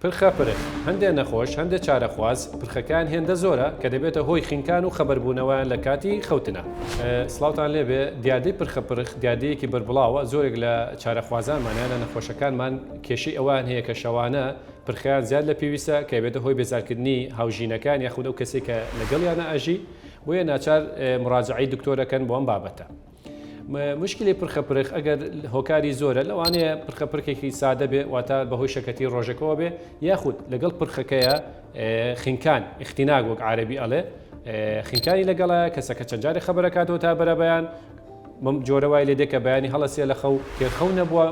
پرخە پرخ هەندێک نەخۆش هەندێک چارەخواز پرخەکان هێندە زۆرە کە دەبێتە هۆی خینکان و خەبەربوونەوەیان لە کاتی خەوتنە. سڵاوتان لێبێ دیادەی پرخە پرخ دیادەیەکی بربڵاوە زۆرێک لە چارەخوازانمانیانە نەخۆشەکانمان کێشەی ئەوان هەیە کە شەوانە پرخیان زیاد لە پێویستە کە بێتە هۆی بێزارکردنی هاوژینەکان یاخود ئەو کەسێک کە لەگەڵیانە ئاژی بۆیە ناچار مراجعەی دکتۆرەکەن بۆ ئەم بابەتە. مشکلی پرخە پرخ ئەگەر هۆکاری زۆرە لەوانەیە پرخە پرخێکی سادە بێ واتە بەهۆی شەکەتی ڕۆژەکەەوە بێ یاخود لەگەڵ پرخەکەیە خینکان اختیناگ وەک عارەبی ئەڵێ خینکانی لەگەڵایە کەسەکە چەند جارێک خەبەرەکاتەوە تا بەرەبەیان جۆرەوای لێ دێکە بەیانی هەڵەسێ لە خەو تێرخەو نەبووە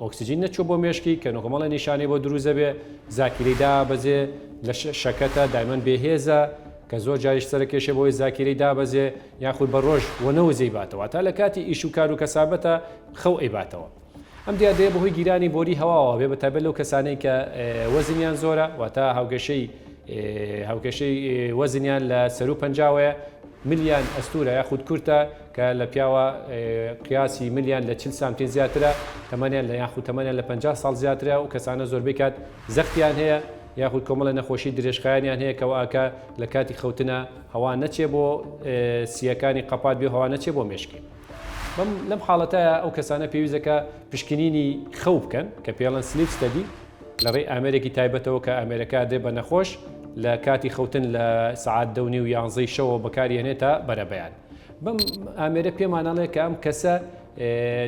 ئۆکسسیجین نەچوو بۆ مێشکی کە نۆکەمەڵە نیشانەی بۆ دروزە بێ زاکیری دابەزێ لە شەکەتە دایمەن بێهێزە کە زۆر جاریش سەرکێشە بۆی زاکیری دابەزێ یاخود بە ڕۆژ وەنەوزەی باتەوە تا لە کاتی ئیش و کار و کەسابەتە خەو ئەیباتەوە. ئەم دیادەیە بەهۆی گیرانی بۆری هەواوە بێ بەتابێت لەو کەسانەی کە وەزنیان زۆرە واتە هاوکێشەی وەزنیان لە سەر و پەنجاوەیە ملیان ئەستورە یاخود کورتە کە لە پیاوە قیاسی ملیان لە 40 سانتیم زیاترە تەمەنیان لە یاخود تەمەنیان لە 50 ساڵ زیاترە و کەسانە زۆربەی کات زەختیان هەیە یاخود کۆمەڵە نەخۆشی درێژخایانیان هەیە کەواکە لە کاتی خەوتنە هەوا نەچێ بۆ سیەکانی قەپات بێ هەوا نەچێ بۆ مێشکی. لەم حاڵەتایە ئەو کەسانە پێویستەکە پشکنینی خەو بکەن کە پێڵەن سلیپ ستەدی لە ڕێی ئامێرێکی تایبەتەوە کە ئەمریکا دێ بە نەخۆش لە کاتی خەوتن لە سعات 2:30 و 11 شەوە بەکارهێنێتە بەرەبەیان. بەم ئامێرە پێمانەڵێ کە ئەم کەسە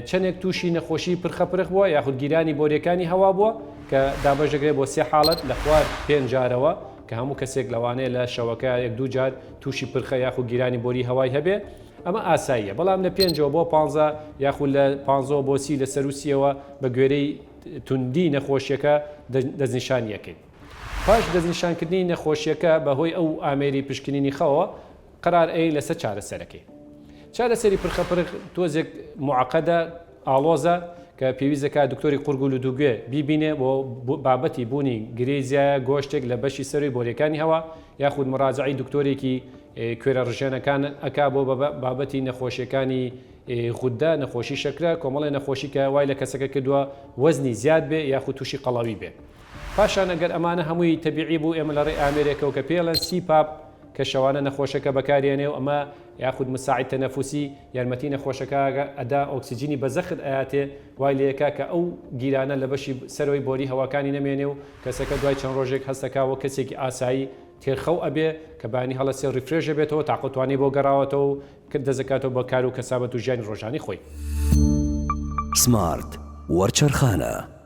چەندێک تووشی نەخۆشی پرخە پرخ بووە یاخود گیرانی بۆریەکانی هەوا بووە کە دابەژەگرێت بۆ 3 حاڵەت لە خوار 5 جارەوە کە هەموو کەسێک لەوانەیە لە شەوەکە 1-2 جار تووشی پرخە یاخود گیرانی بۆری هەوای هەبێ ئەمە ئاساییە بەڵام لە 5 بۆ 15 یاخود لە 15 بۆ 30 لە سەروسیەوە بە گوێرەی توندی نەخۆشیەکە دەستنیشانیەکەین. پاش دەستنیشانکردنی نەخۆشیەکە بەهۆی ئەو ئامێری پشکنینی خەوە قرار ئەی لەسەر چارەسەرەکەی. چارەسەری پرخە پرخ تۆزێک معقەدە ئاڵۆزە کە پێویستەکە دکتۆری قورگ و لوتوگوێ بیبینێ بۆ بابەتی بوونی گرێزیایە گۆشتێک لە بەشی سەروی بۆریەکانی هەوا یاخود مراجعی دکتۆرێکی کوێرە ڕژێنەکان ئەکا بۆ بابەتی نەخۆشیەکانی غودە نەخۆشی شەکرە کۆمەڵی نەخۆشی کە وای لە کەسەکە کردووە وەزنی زیاد بێ یاخود تووشی قەڵاوی بێ. پاشان ئەگەر ئەمانە هەمووی تەبیعی بوو ئێمە لە ڕێی ئامێرێکەوە کە پێڵەن سیپاپ کە شەوانە نەخۆشەکە بەکارێنێ و ئەمە یاخود مساعد تەنەفوسی یارمەتی نەخۆشەکە ئەدا ئۆکسسیجینی بەزەخت ئااتێ وای لەیەکا کە ئەو گیرانە لە بەشی سەرەوەی بۆری هەواکانی نەمێنێ و کەسەکە دوای چەند ڕۆژێک هەستەکاوە کەسێکی ئاسایی تێرخەو ئەبێ کە بانی هەڵەسێ ڕیفرێژە بێتەوە تاقوتوانی بۆ گەڕاوەتەوە و دەزەکاتەوە بە کار و کەسابەت و ژیانی ڕۆژانی خۆی. سمارت وەرچەرخانە.